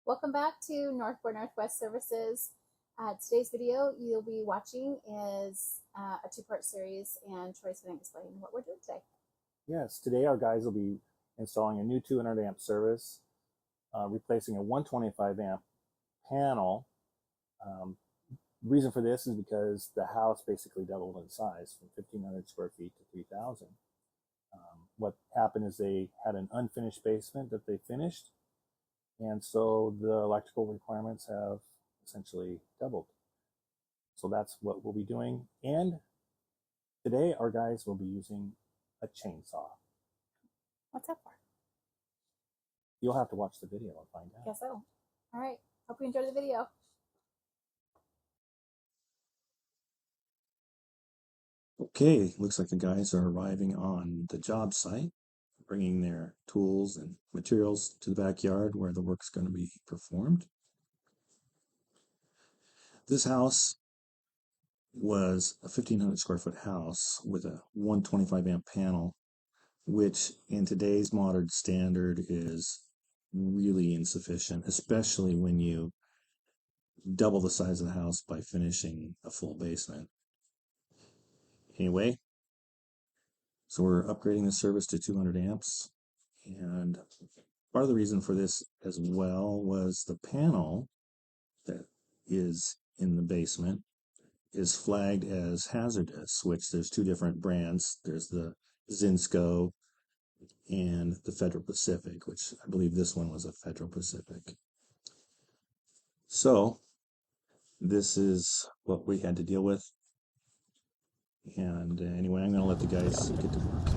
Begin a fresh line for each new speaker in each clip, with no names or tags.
Welcome back to Northport Northwest Services. Today's video you'll be watching is a two-part series, and Troy's going to explain what we're doing today.
Yes, today our guys will be installing a new 200 amp service, replacing a 125 amp panel. Reason for this is because the house basically doubled in size from 1,500 square feet to 3,000. What happened is they had an unfinished basement that they finished, and so the electrical requirements have essentially doubled. So that's what we'll be doing. And today our guys will be using a chainsaw.
What's that for?
You'll have to watch the video and find out.
Guess so. All right. Hope you enjoyed the video.
Okay, looks like the guys are arriving on the job site, bringing their tools and materials to the backyard where the work's going to be performed. This house was a 1,500 square foot house with a 125 amp panel, which in today's modern standard is really insufficient, especially when you double the size of the house by finishing a full basement. Anyway, so we're upgrading the service to 200 amps, and part of the reason for this as well was the panel that is in the basement is flagged as hazardous, which there's two different brands. There's the Zinsco and the Federal Pacific, which I believe this one was a Federal Pacific. So this is what we had to deal with. And anyway, I'm going to let the guys get to work.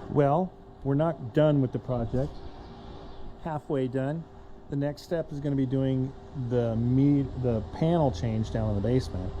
Well, we're not done with the project. Halfway done. The next step is going to be doing the panel change down in the basement.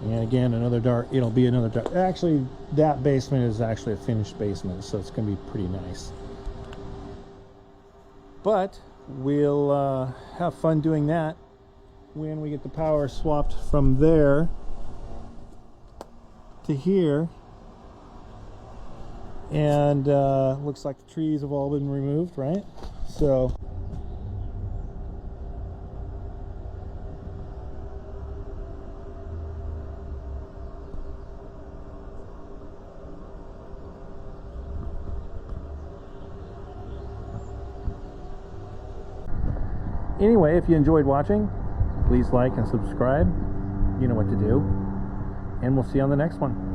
And again, it'll be another dark. Actually, that basement is actually a finished basement, so it's going to be pretty nice. But we'll have fun doing that when we get the power swapped from there to here. And looks like the trees have all been removed, right? So anyway, if you enjoyed watching, please like and subscribe. You know what to do. And we'll see you on the next one.